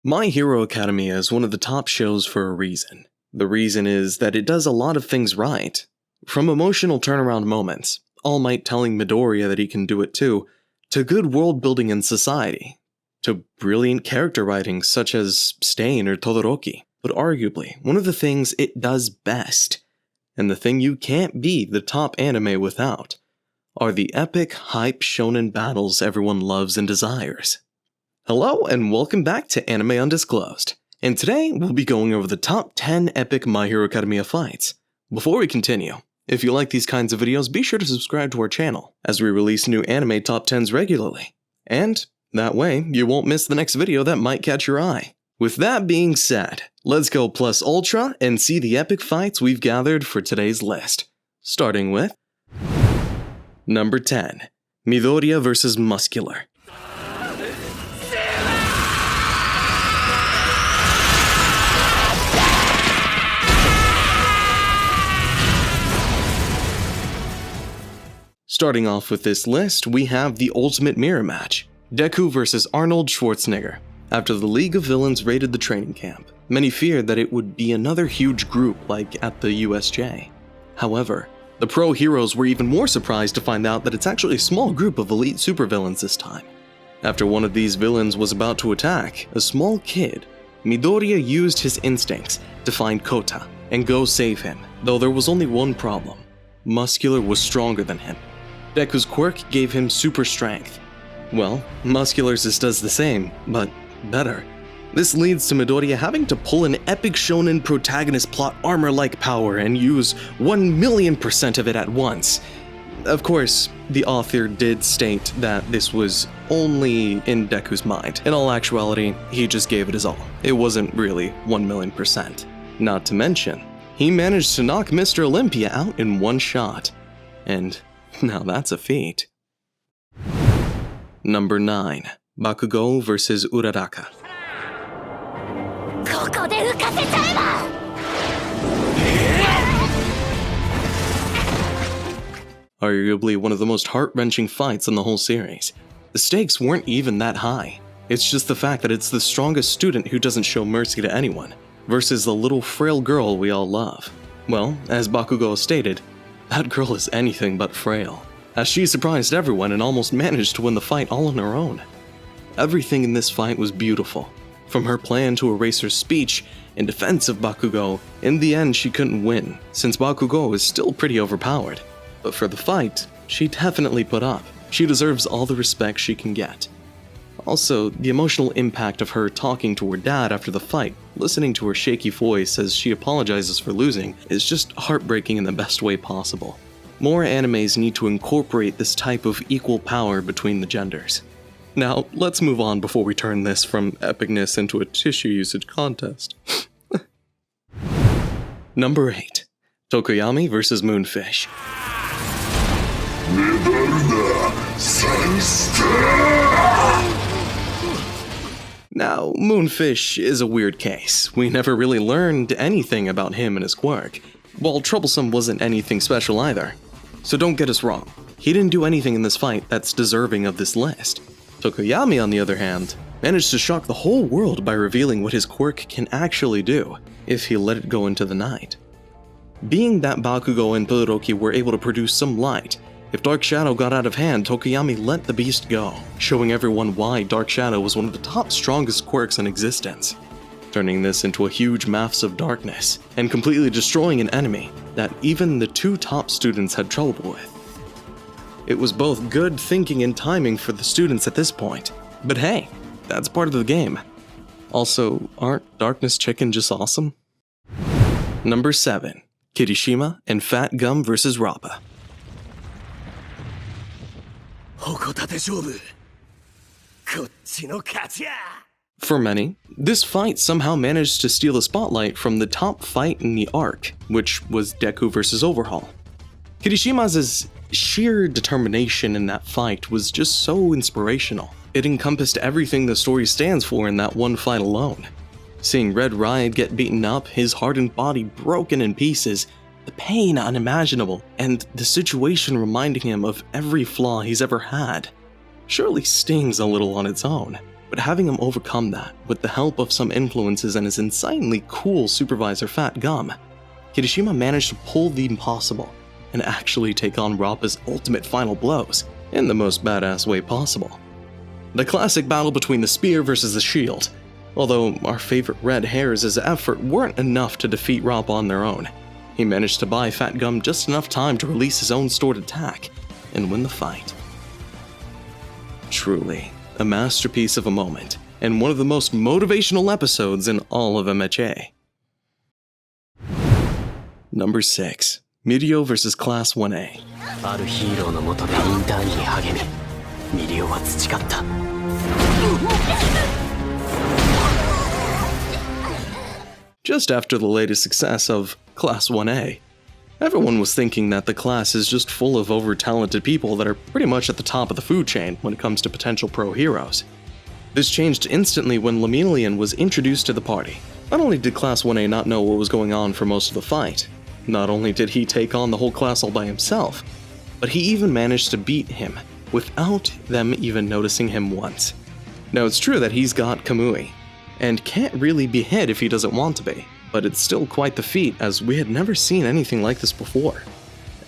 My Hero Academia is one of the top shows for a reason. The reason is that it does a lot of things right. From emotional turnaround moments, All Might telling Midoriya that he can do it too, to good world building in society, to brilliant character writing such as Stain or Todoroki. But arguably, one of the things it does best, and the thing you can't be the top anime without, are the epic, hype shonen battles everyone loves and desires. Hello and welcome back to Anime Undisclosed, and today we'll be going over the top 10 epic My Hero Academia fights. Before we continue, if you like these kinds of videos, be sure to subscribe to our channel, as we release new anime top 10s regularly, and that way you won't miss the next video that might catch your eye. With that being said, let's go plus ultra and see the epic fights we've gathered for today's list, starting with Number 10, Midoriya vs. Muscular. Starting off with this list, we have the ultimate mirror match, Deku vs. Arnold Schwarzenegger. After the League of Villains raided the training camp, many feared that it would be another huge group like at the USJ. However, the pro heroes were even more surprised to find out that it's actually a small group of elite supervillains this time. After one of these villains was about to attack, a small kid, Midoriya used his instincts to find Kota and go save him, though there was only one problem. Muscular was stronger than him. Deku's quirk gave him super strength. Well, Muscular's just does the same, but better. This leads to Midoriya having to pull an epic shonen protagonist plot armor-like power and use 1,000,000% of it at once. Of course, the author did state that this was only in Deku's mind. In all actuality, he just gave it his all. It wasn't really 1,000,000%. Not to mention, he managed to knock Mr. Olympia out in one shot. And now that's a feat. Number 9, Bakugo vs. Uraka. Arguably one of the most heart-wrenching fights in the whole series. The stakes weren't even that high. It's just the fact that it's the strongest student who doesn't show mercy to anyone, versus the little frail girl we all love. Well, as Bakugo stated, that girl is anything but frail, as she surprised everyone and almost managed to win the fight all on her own. Everything in this fight was beautiful. From her plan to erase her speech in defense of Bakugo, in the end she couldn't win, since Bakugo is still pretty overpowered. But for the fight, she definitely put up. She deserves all the respect she can get. Also, the emotional impact of her talking to her dad after the fight, listening to her shaky voice as she apologizes for losing, is just heartbreaking in the best way possible. More animes need to incorporate this type of equal power between the genders. Now, let's move on before we turn this from epicness into a tissue usage contest. Number 8, Tokoyami vs. Moonfish. Now, Moonfish is a weird case. We never really learned anything about him and his quirk, while Troublesome wasn't anything special either. So don't get us wrong, he didn't do anything in this fight that's deserving of this list. Tokoyami, on the other hand, managed to shock the whole world by revealing what his quirk can actually do if he let it go into the night. Being that Bakugo and Todoroki were able to produce some light, if Dark Shadow got out of hand, Tokoyami let the beast go, showing everyone why Dark Shadow was one of the top strongest quirks in existence, turning this into a huge mass of darkness, and completely destroying an enemy that even the two top students had trouble with. It was both good thinking and timing for the students at this point, but hey, that's part of the game. Also, aren't Darkness Chicken just awesome? Number 7, Kirishima and Fat Gum vs. Rappa. For many, this fight somehow managed to steal the spotlight from the top fight in the arc, which was Deku vs. Overhaul. Kirishima's sheer determination in that fight was just so inspirational. It encompassed everything the story stands for in that one fight alone. Seeing Red Riot get beaten up, his hardened body broken in pieces, the pain unimaginable, and the situation reminding him of every flaw he's ever had, surely stings a little on its own. But but having him overcome that with the help of some influences and his insanely cool supervisor Fat Gum, Kirishima managed to pull the impossible and actually take on Rappa's ultimate final blows in the most badass way possible. The classic battle between the spear versus the shield. Although our favorite red hairs' effort weren't enough to defeat Rappa on their own, he managed to buy Fat Gum just enough time to release his own stored attack and win the fight. Truly, a masterpiece of a moment, and one of the most motivational episodes in all of MHA. Number 6. Midoriya vs. Class 1A. あるヒーローの下でインターンに励み、ミリオは培った。Just after the latest success of Class 1A, everyone was thinking that the class is just full of over-talented people that are pretty much at the top of the food chain when it comes to potential pro heroes. This changed instantly when Lemillion was introduced to the party. Not only did Class 1A not know what was going on for most of the fight, not only did he take on the whole class all by himself, but he even managed to beat him without them even noticing him once. Now it's true that he's got Kamui, and can't really be hit if he doesn't want to be, but it's still quite the feat as we had never seen anything like this before.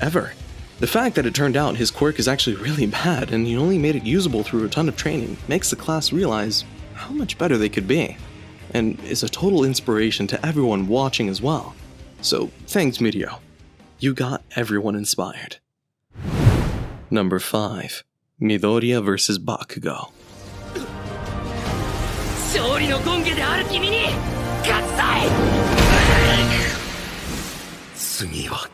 Ever. The fact that it turned out his quirk is actually really bad and he only made it usable through a ton of training makes the class realize how much better they could be, and is a total inspiration to everyone watching as well. So thanks Midoriya. You got everyone inspired. Number 5. Midoriya vs. Bakugo. 勝利の権化である君に勝ちたい。次は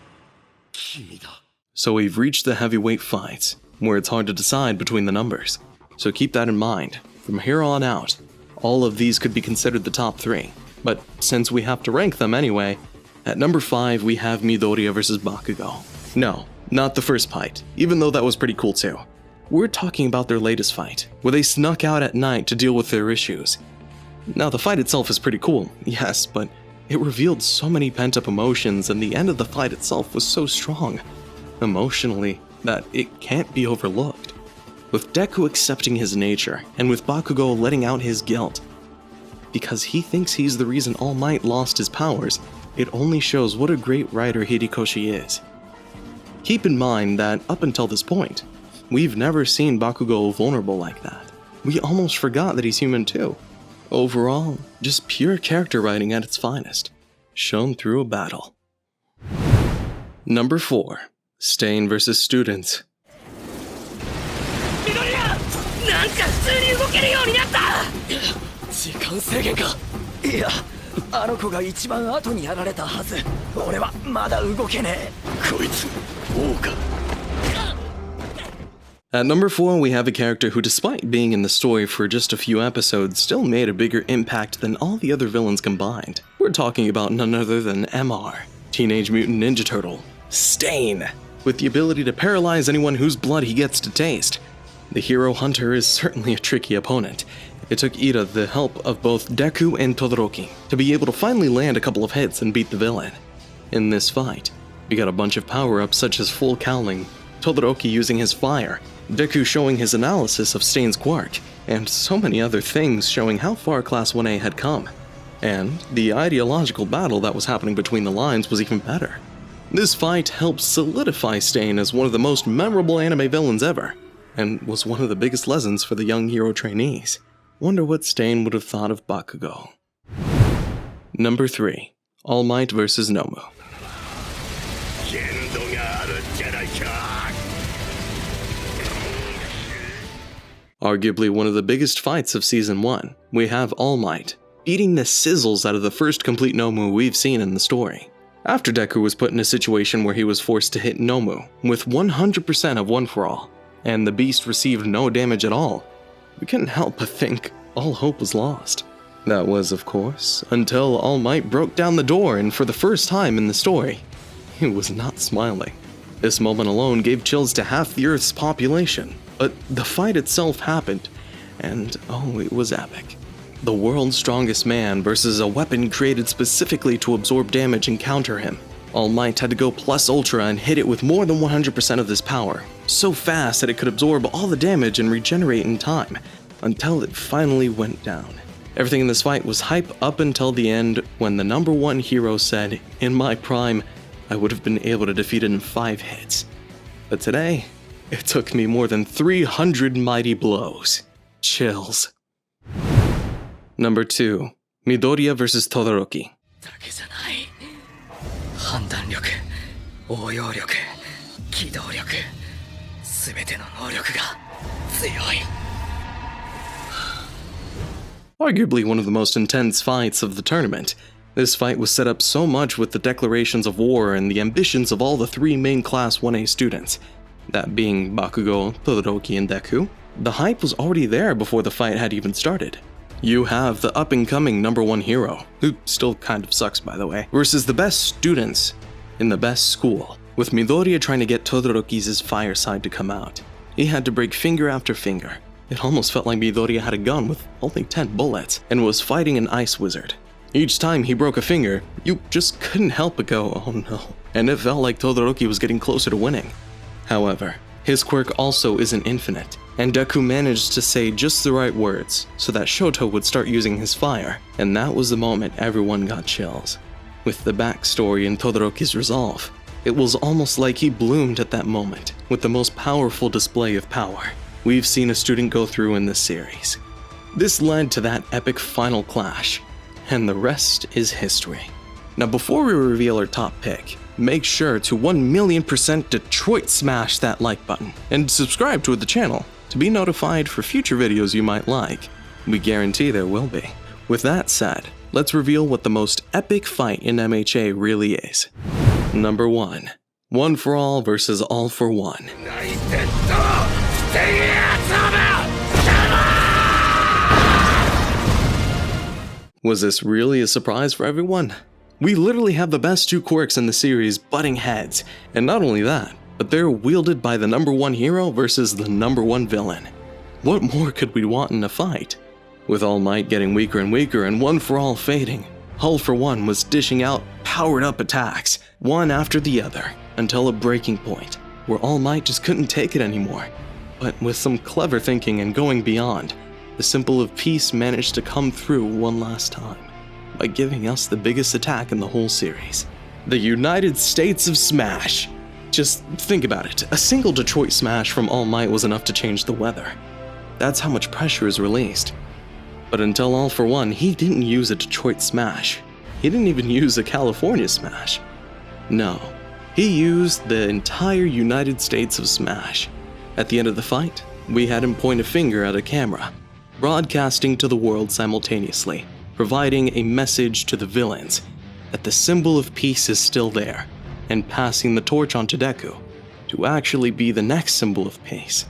君だ。 So we've reached the heavyweight fights, where it's hard to decide between the numbers. So keep that in mind. From here on out, all of these could be considered the top 3. But since we have to rank them anyway, at number 5 we have Midoriya vs. Bakugo. No, not the first fight, even though that was pretty cool too. We're talking about their latest fight, where they snuck out at night to deal with their issues. Now the fight itself is pretty cool, yes, but it revealed so many pent-up emotions and the end of the fight itself was so strong, emotionally, that it can't be overlooked. With Deku accepting his nature, and with Bakugo letting out his guilt, because he thinks he's the reason All Might lost his powers, it only shows what a great writer Horikoshi is. Keep in mind that up until this point, we've never seen Bakugo vulnerable like that. We almost forgot that he's human too. Overall, just pure character writing at its finest, shown through a battle. Number 4. Stain vs. Students. 緑谷、なんか普通に動けるようになった。時間制限か。いや、あの子が一番後にやられたはず。俺はまだ動けねえ。こいつ、王か。 At number 4, we have a character who, despite being in the story for just a few episodes, still made a bigger impact than all the other villains combined. We're talking about none other than MR, Teenage Mutant Ninja Turtle, Stain, with the ability to paralyze anyone whose blood he gets to taste. The hero hunter is certainly a tricky opponent. It took Ida the help of both Deku and Todoroki to be able to finally land a couple of hits and beat the villain. In this fight, we got a bunch of power-ups such as full cowling, Todoroki using his fire, Deku showing his analysis of Stain's quirk, and so many other things showing how far Class 1A had come. And the ideological battle that was happening between the lines was even better. This fight helped solidify Stain as one of the most memorable anime villains ever, and was one of the biggest lessons for the young hero trainees. Wonder what Stain would have thought of Bakugo. Number 3. All Might vs. Nomu. Arguably one of the biggest fights of Season 1, we have All Might, beating the sizzles out of the first complete Nomu we've seen in the story. After Deku was put in a situation where he was forced to hit Nomu with 100% of One For All, and the beast received no damage at all, we couldn't help but think all hope was lost. That was, of course, until All Might broke down the door and for the first time in the story, he was not smiling. This moment alone gave chills to half the Earth's population. But the fight itself happened, and oh, it was epic. The world's strongest man versus a weapon created specifically to absorb damage and counter him. All Might had to go plus ultra and hit it with more than 100% of this power, so fast that it could absorb all the damage and regenerate in time. until it finally went down. Everything in this fight was hype up until the end when the number one hero said, "In my prime, I would have been able to defeat it in 5 hits. But today, it took me more than 300 mighty blows." Chills. Number 2. Midoriya vs Todoroki. だけじゃない。判断力、応用力、機動力、すべての能力が強い。Arguably one of the most intense fights of the tournament, this fight was set up so much with the declarations of war and the ambitions of all the 3 main Class 1A students, that being Bakugo, Todoroki, and Deku. The hype was already there before the fight had even started. You have the up-and-coming number 1 hero, who still kind of sucks by the way, versus the best students in the best school, with Midoriya trying to get Todoroki's fire side to come out. He had to break finger after finger. It almost felt like Midoriya had a gun with only 10 bullets and was fighting an ice wizard. Each time he broke a finger, you just couldn't help but go, "Oh no," and it felt like Todoroki was getting closer to winning. However, his quirk also isn't infinite, and Deku managed to say just the right words so that Shoto would start using his fire, and that was the moment everyone got chills. With the backstory and Todoroki's resolve, it was almost like he bloomed at that moment with the most powerful display of power we've seen a student go through in this series. This led to that epic final clash, and the rest is history. Now before we reveal our top pick, make sure to 1,000,000% Detroit smash that like button and subscribe to the channel to be notified for future videos you might like. We guarantee there will be. With that said, let's reveal what the most epic fight in MHA really is. Number 1. One for All versus All for One. Was this really a surprise for everyone? We literally have the best 2 quirks in the series butting heads, and not only that, but they're wielded by the number 1 hero versus the number 1 villain. What more could we want in a fight? With All Might getting weaker and weaker and One for All fading, All for One was dishing out powered up attacks, one after the other, until a breaking point, where All Might just couldn't take it anymore. But with some clever thinking and going beyond, the symbol of peace managed to come through one last time, by giving us the biggest attack in the whole series. The United States of Smash. Just think about it, a single Detroit smash from All Might was enough to change the weather. That's how much pressure is released. But until All for One, he didn't use a Detroit smash. He didn't even use a California smash. No, he used the entire United States of Smash. At the end of the fight, we had him point a finger at a camera, broadcasting to the world simultaneously, providing a message to the villains that the symbol of peace is still there, and passing the torch on to Deku to actually be the next symbol of peace.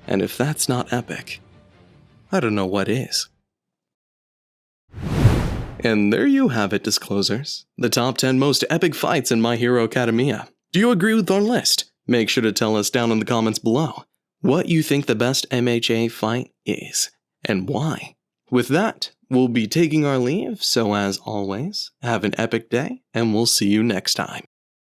And if that's not epic, I don't know what is. And there you have it, disclosers. The top 10 most epic fights in My Hero Academia. Do you agree with our list? Make sure to tell us down in the comments below what you think the best MHA fight is, and why. With that, we'll be taking our leave, so as always, have an epic day, and we'll see you next time.